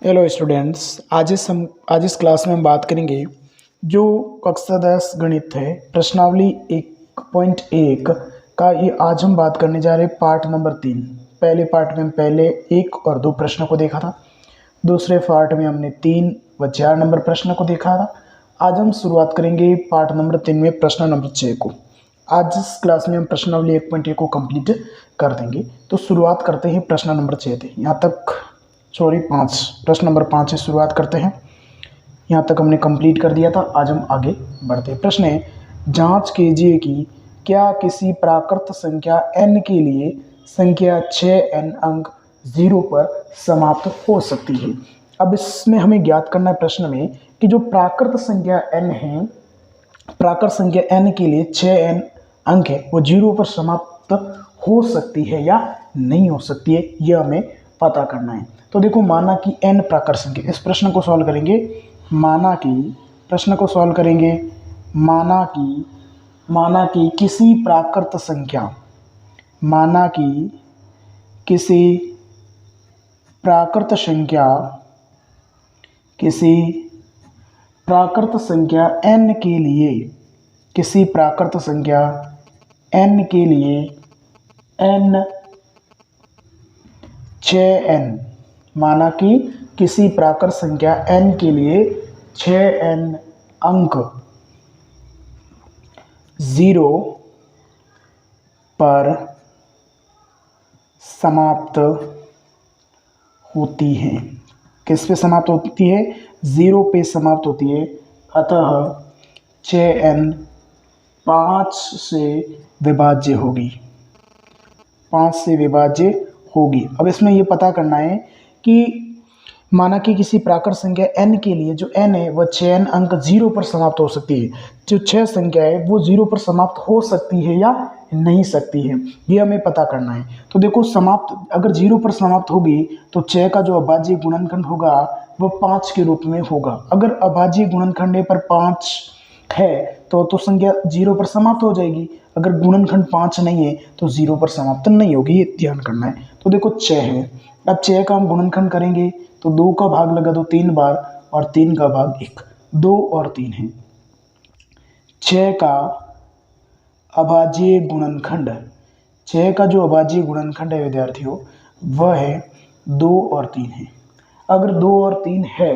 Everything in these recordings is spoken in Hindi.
हेलो स्टूडेंट्स, आज इस क्लास में हम बात करेंगे जो कक्षा 10 गणित है प्रश्नावली 1.1 का। ये आज हम बात करने जा रहे हैं पार्ट नंबर 3। पहले पार्ट में हम पहले 1 और 2 प्रश्नों को देखा था। दूसरे पार्ट में हमने 3 व 4 नंबर प्रश्न को देखा था। आज हम शुरुआत करेंगे पार्ट नंबर 3 में प्रश्न नंबर 6 को। आज इस क्लास में हम प्रश्नावली 1.1 को कंप्लीट कर देंगे। तो शुरुआत करते हैं प्रश्न नंबर 6 से। यहाँ तक 5 प्रश्न नंबर 5 से शुरुआत करते हैं। यहाँ तक हमने कंप्लीट कर दिया था। आज हम आगे बढ़ते हैं। प्रश्न है, जांच कीजिए कि क्या किसी प्राकृत संख्या n के लिए संख्या 6n अंक 0 पर समाप्त हो सकती है। अब इसमें हमें ज्ञात करना है प्रश्न में कि जो प्राकृत संख्या n है, प्राकृत संख्या n के लिए 6n अंक है वो 0 पर समाप्त हो सकती है या नहीं हो सकती है, यह हमें पता करना है। तो देखो, माना कि n प्राकृत संख्या, इस प्रश्न को सॉल्व करेंगे। माना कि प्रश्न को सॉल्व करेंगे। माना कि किसी प्राकृत संख्या, माना कि किसी प्राकृत संख्या, किसी प्राकृत संख्या n के लिए, किसी प्राकृत संख्या n के लिए n 6n, माना कि किसी प्राकृत संख्या n के लिए 6n अंक 0 पर समाप्त होती है। किस पे समाप्त होती है? 0 पे समाप्त होती है। अतः 6n 5 से विभाज्य होगी, 5 से विभाज्य होगी। अब इसमें ये पता करना है कि माना कि किसी प्राकृत संख्या n के लिए जो n है वह 6n अंक 0 पर समाप्त हो सकती है। जो 6 संख्या है वो 0 पर समाप्त हो सकती है या नहीं सकती है, ये हमें पता करना है। तो देखो, समाप्त अगर 0 पर समाप्त होगी तो 6 का जो अभाज्य गुणनखंड होगा वह 5 के रूप में होगा। अगर अभाज्य गुणनखंड पर 5 है तो संख्या 0 पर समाप्त हो जाएगी। अगर गुणनखंड 5 नहीं है तो 0 पर समाप्त नहीं होगी, ये ध्यान करना है। तो देखो 6 है, अब 6 का हम गुणनखंड करेंगे तो 2 का भाग लगा दो 3 बार और 3 का भाग 1, 2 और 3 है। 6 का अभाज्य गुणनखंड, 6 का जो अभाज्य गुणनखंड है विद्यार्थियों वह है 2 और 3 है। अगर 2 और 3 है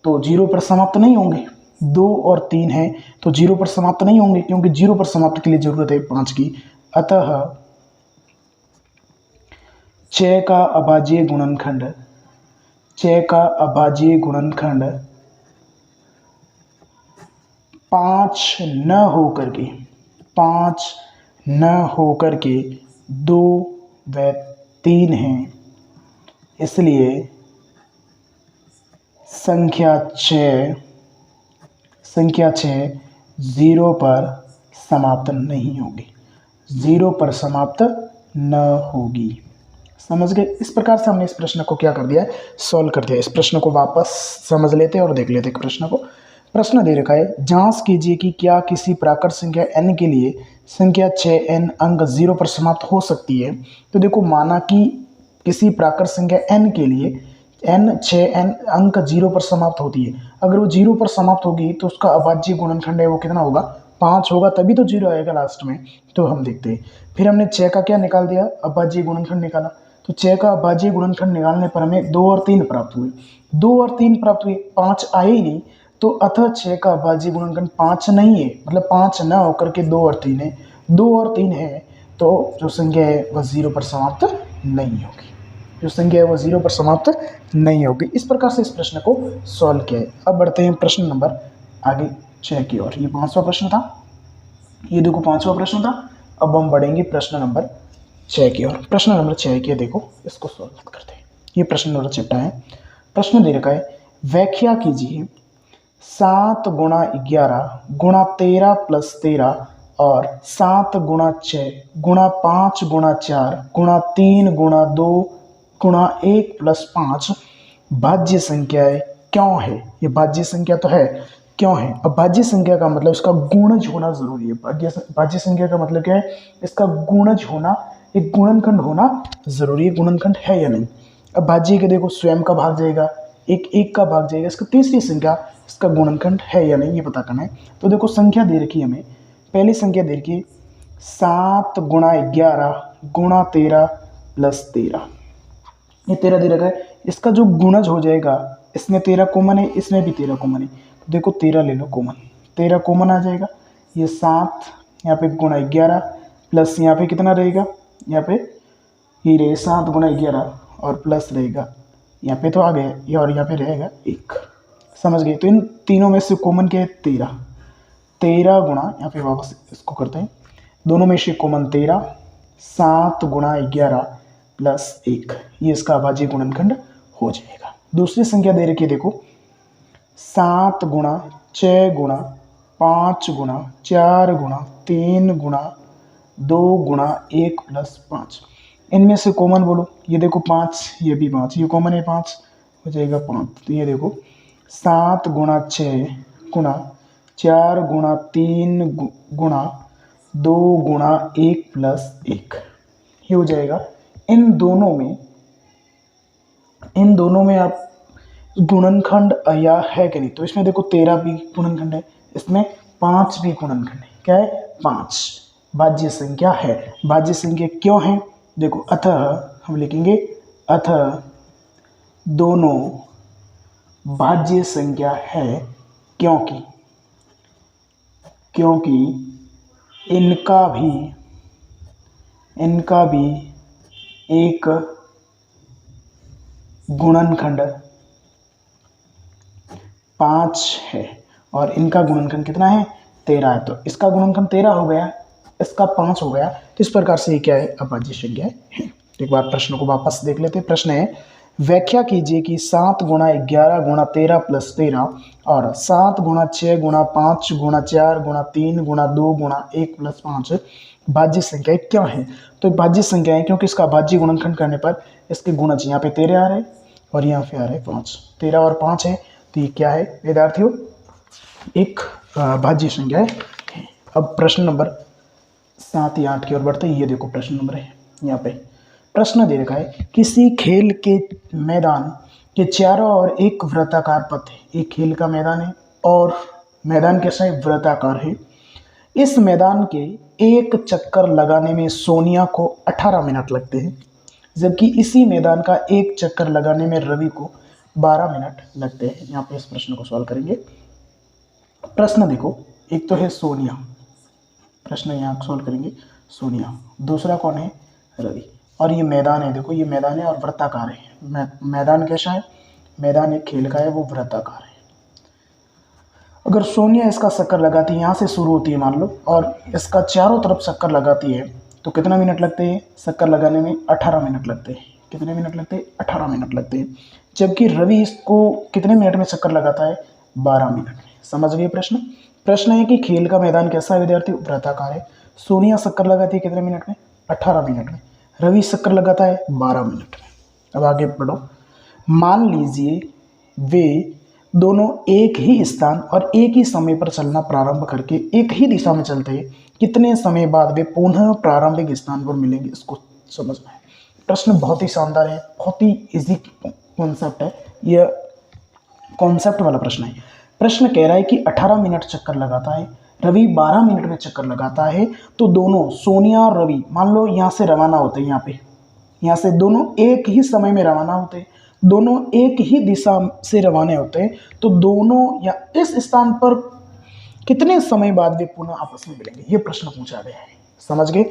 तो 0 पर समाप्त नहीं होंगे। 2 और 3 है तो 0 पर समाप्त नहीं होंगे, क्योंकि 0 पर समाप्त के लिए जरूरत है 5 की। अतः 6 का अभाज्य गुणनखंड, 6 का अभाज्य गुणनखंड 5 न होकर के, 5 न होकर के 2 व 3 है। इसलिए संख्या 6 0 पर समाप्त नहीं होगी, 0 पर समाप्त न होगी। समझ गए? इस प्रकार से हमने इस प्रश्न को क्या कर दिया है, सॉल्व कर दिया। इस प्रश्न को वापस समझ लेते हैं और देख लेते हैं प्रश्न को। प्रश्न दे रखा है, जांच कीजिए कि क्या किसी प्राकृत संख्या n के लिए संख्या 6n अंक 0 पर समाप्त हो सकती है। तो देखो, माना कि किसी प्राकृत संख्या n के लिए n 6n अंक 0 पर समाप्त होती है। अगर वो 0 पर समाप्त होगी तो उसका अभाज्य गुणनखंड है वो कितना होगा? 5 होगा, तभी तो 0 आएगा लास्ट में। तो हम देखते हैं। फिर हमने 6 का क्या निकाल दिया? अभाज्य गुणनखंड निकाला। तो 6 का अभाज्य गुणनखंड निकालने पर हमें 2 और 3 प्राप्त हुए। 2 और 3 प्राप्त हुए, 5 आए ही नहीं। तो अतः 6 का अभाज्य गुणनखंड 5 नहीं है, मतलब 5 न होकर के 2 और 3 है। 2 और 3 है तो जो संख्या है वह 0 पर समाप्त नहीं होगी, जो संख्या है वह 0 पर समाप्त नहीं होगी। इस प्रकार से इस प्रश्न को सॉल्व किया है। अब बढ़ते हैं प्रश्न नंबर आगे 6 की ओर। ये 5वां प्रश्न था, ये देखो 5वां प्रश्न था। अब हम बढ़ेंगे प्रश्न नंबर 6 की ओर। प्रश्न नंबर 6 की देखो, इसको सॉल्व करते हैं। ये प्रश्न नंबर 6 है। प्रश्न दे रखा है, व्याख्या कीजिए 7 गुणा 11 गुणा 13 प्लस 13 और 7 गुणा 6 गुणा 5 गुणा 4 गुणा 3 गुणा 2 गुणा 1 प्लस 5 भाज्य संख्याएं क्यों है। ये भाज्य संख्या तो है, क्यों है? अब भाज्य संख्या का मतलब इसका गुणज होना जरूरी है। भाज्य संख्या का मतलब क्या है? इसका गुणज होना, एक गुणनखंड होना जरूरी है। गुणनखंड है या नहीं? अब भाज्य के देखो स्वयं का भाग जाएगा, एक एक का भाग जाएगा, इसका तीसरी संख्या इसका गुणनखंड है या नहीं ये पता करना है। तो देखो संख्या दे रखी है हमें, पहली संख्या दे रखी है 7 गुणा 11 गुणा 13 प्लस 13, ये 13 दे रखा है। इसका जो गुणज हो जाएगा, इसमें 13 कॉमन है, इसमें भी 13 कॉमन है, तो देखो 13 ले लो कॉमन, 13 कॉमन आ जाएगा। ये 7 यहाँ पे गुणा 11 प्लस यहाँ पे कितना रहेगा, यहाँ पे ये रहे 7 गुणा 11 और प्लस रहेगा यहाँ पे तो आ गया ये, और यहाँ पे रहेगा 1। समझ गए। तो इन तीनों में से कॉमन क्या है 13, 13 गुणा यहाँ पे वापस इसको करते हैं, दोनों में से कॉमन 13, 7 गुणा 11 प्लस 1, ये इसका अभाज्य गुणनखंड हो जाएगा। दूसरी संख्या दे रखी है देखो 7 गुणा 6 गुणा 5 गुणा 4 गुणा 3 गुणा 2 गुणा 1 प्लस 5, इनमें से कॉमन बोलो। ये देखो 5, ये भी 5, ये कॉमन है 5 हो जाएगा 5। तो ये देखो 7 गुणा 6 गुणा 4 गुणा 3 गुणा 2 गुणा 1 प्लस 1, ये हो जाएगा। इन दोनों में आप गुणनखंड या है कि नहीं, तो इसमें देखो 13 भी गुणनखंड है, इसमें 5 भी गुणनखंड है। क्या है 5 भाज्य संख्या है। भाज्य संख्या क्यों है देखो, अतः हम लिखेंगे अतः दोनों भाज्य संख्या है क्योंकि इनका भी एक गुणनखंड 5 है और इनका गुणनखंड कितना है 13 है। तो इसका गुणनखंड 13 हो गया, इसका 5 हो गया, तो इस प्रकार से ये क्या है अभाज्य संख्या है। एक बार प्रश्न को वापस देख लेते हैं। प्रश्न है व्याख्या कीजिए कि 7 गुणा 11 गुणा 13 प्लस 13 और 7 गुणा 6 गुणा 5 गुणा 4 गुणा 3 गुणा 2 गुणा 1 प्लस 5 भाज्य संख्याएं क्या है। तो भाज्य संख्या है क्योंकि इसका भाज्य गुणनखंड करने पर इसके गुणज यहाँ पे 13 आ रहे और यहाँ पे आ रहे 5, 13 और 5 है, तो ये क्या है विद्यार्थियों एक भाज्य संख्या है। अब प्रश्न नंबर 7 या 8 की ओर बढ़ते हैं। ये देखो प्रश्न नंबर है, यहाँ पे प्रश्न दे रखा है किसी खेल के मैदान के चारों ओर एक वृत्ताकार पथ है। एक खेल का मैदान है और मैदान कैसा है वृत्ताकार है। इस मैदान के एक चक्कर लगाने में सोनिया को 18 मिनट लगते हैं, जबकि इसी मैदान का एक चक्कर लगाने में रवि को 12 मिनट लगते हैं। यहाँ पे इस प्रश्न को सॉल्व करेंगे। प्रश्न देखो, एक तो है सोनिया, प्रश्न यहाँ सॉल्व करेंगे सोनिया, दूसरा कौन है रवि, और ये मैदान है। देखो ये मैदान है और वृत्ताकार है। मैदान कैसा है, मैदान एक खेल का है वो वृत्ताकार है। अगर सोनिया इसका चक्कर लगाती है, यहाँ से शुरू होती है मान लो, और इसका चारों तरफ चक्कर लगाती है, तो कितना मिनट लगते हैं चक्कर लगाने में 18 मिनट लगते हैं। कितने मिनट लगते हैं 18 मिनट लगते हैं, जबकि रवि इसको कितने मिनट में चक्कर लगाता है 12 मिनट में। समझ गए प्रश्न। प्रश्न है कि खेल का मैदान कैसा है विद्यार्थी वृत्ताकार है। सोनिया चक्कर लगाती है कितने मिनट में 18 मिनट में, रवि चक्कर लगाता है 12 मिनट में। अब आगे बढ़ो। मान लीजिए वे दोनों एक ही स्थान और एक ही समय पर चलना प्रारंभ करके एक ही दिशा में चलते हैं, कितने समय बाद वे पुनः प्रारंभिक स्थान पर मिलेंगे, इसको समझना है। प्रश्न बहुत ही शानदार है, बहुत ही इजी कॉन्सेप्ट है, यह कॉन्सेप्ट वाला प्रश्न है। प्रश्न कह रहा है कि 18 मिनट चक्कर लगाता है, रवि 12 मिनट में चक्कर लगाता है, तो दोनों सोनिया और रवि मान लो यहाँ से रवाना होते हैं, यहाँ से दोनों एक ही समय में रवाना होते हैं, दोनों एक ही दिशा से रवाना होते हैं, तो दोनों या इस स्थान पर कितने समय बाद वे पुनः आपस में मिलेंगे, ये प्रश्न पूछा गया है। समझ गए।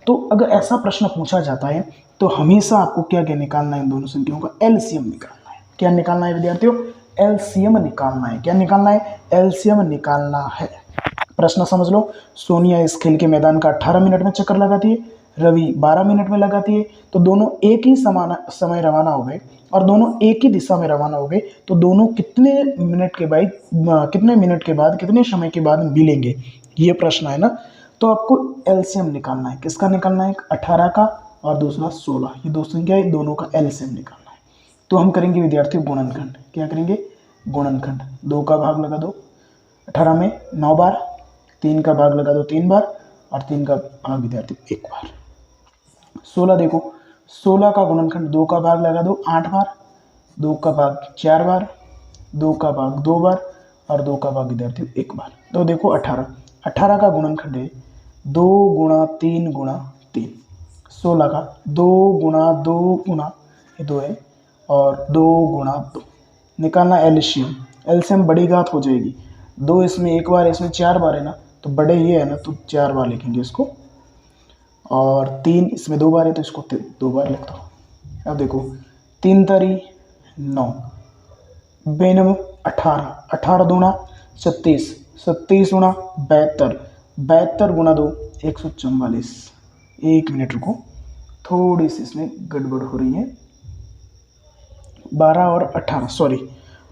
तो अगर ऐसा प्रश्न पूछा जाता है तो हमेशा आपको क्या क्या निकालना है, इन दोनों संख्याओं का एलसीएम निकालना है। क्या निकालना है विद्यार्थियों, एलसीएम निकालना है। क्या निकालना है, एलसीएम निकालना है। प्रश्न समझ लो। सोनिया इस खेल के मैदान का 18 मिनट में चक्कर लगाती है, रवि 12 मिनट में लगाती है, तो दोनों एक ही समान समय रवाना हो गए और दोनों एक ही दिशा में रवाना हो गए, तो दोनों कितने मिनट के बाद कितने समय के बाद मिलेंगे, ये प्रश्न है ना। तो आपको एलसीएम निकालना है। किसका निकालना है, 18 का और दूसरा 16, ये दो संख्या है, दोनों का एलसीएम निकालना है। तो हम करेंगे विद्यार्थी गुणनखंड। क्या करेंगे, गुणनखंड। 2 का भाग लगा दो 18 में 9 बार, 3 का भाग लगा दो 3 बार और 3 का भाग विद्यार्थी 1 बार। 16 देखो, 16 का गुणनखंड 2 का भाग लगा दो 8 बार, 2 का भाग 4 बार, 2 का भाग 2 बार और 2 का भाग विद्यार्थियों 1 बार। तो देखो 18, 18 का गुणनखंड है 2 गुणा 3 गुणा 3, 16 का 2 गुणा ये 2 है और 2 गुणा 2। निकालना एलसीएम, एलसीएम बड़ी घात हो जाएगी, 2 इसमें 1 बार, इसमें 4 बार है ना, तो बड़े ये है ना तो 4 बार लिखेंगे इसको, और 3 इसमें 2 बार है तो इसको 2 बार लिख दो। अब देखो 3 तारी 9, 92 18, 18 दूना 36, 37 गुणा 72, 72 गुणा 2 144। 1 मिनट रुको, थोड़ी सी इसमें गड़बड़ हो रही है। 12 और 18, सॉरी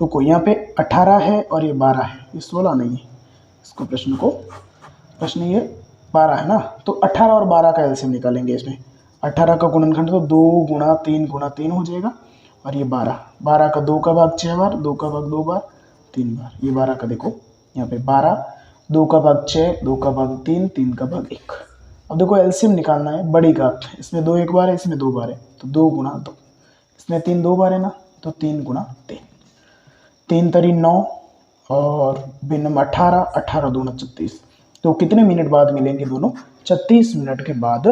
रुको, यहाँ पे 18 है और ये 12 है, ये 16 नहीं है। इसको प्रश्न ये 12 है ना, तो 18 और 12 का एलसीएम निकालेंगे। इसमें 18 का गुणनखंड तो 2 गुणा 3 हो जाएगा, और ये 12, 12 का 2 का भाग 6 बार, 2 का भाग 2 बार 3 बार, ये 12 का देखो यहाँ पे 12, 2 का भाग 6, 2 का भाग 3, 3 का भाग 1। अब देखो एलसीएम निकालना है बड़ी घात, इसमें 2 1 बार है, इसमें 2 बार है, तो 2 गुणा 2, इसमें 3 2 बार है ना, तो 3 गुणा 3, 3 तरी 9 और भिन्नम 18, 18 दूना 36। तो कितने मिनट बाद मिलेंगे दोनों? 36 मिनट के बाद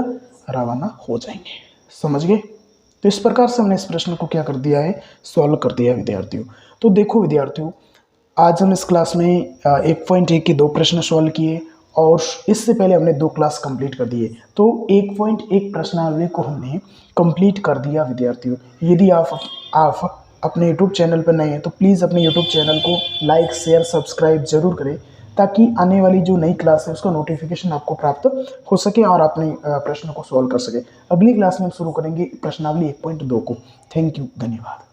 रवाना हो जाएंगे। समझ गए? तो इस प्रकार से हमने इस प्रश्न को क्या कर दिया है, सॉल्व कर दिया है विद्यार्थियों। तो देखो विद्यार्थियों, आज हम इस क्लास में 1.1 के 2 प्रश्न सॉल्व किए, और इससे पहले हमने 2 क्लास कंप्लीट कर दिए। तो 1.1 प्रश्नावली को हमने कंप्लीट कर दिया विद्यार्थियों। यदि आप अपने यूट्यूब चैनल पर नए हैं तो प्लीज़ अपने यूट्यूब चैनल को लाइक शेयर सब्सक्राइब जरूर करें, ताकि आने वाली जो नई क्लास है उसका नोटिफिकेशन आपको प्राप्त हो सके और अपने प्रश्न को सॉल्व कर सके। अगली क्लास में हम शुरू करेंगे प्रश्नावली 1.2 को। थैंक यू, धन्यवाद।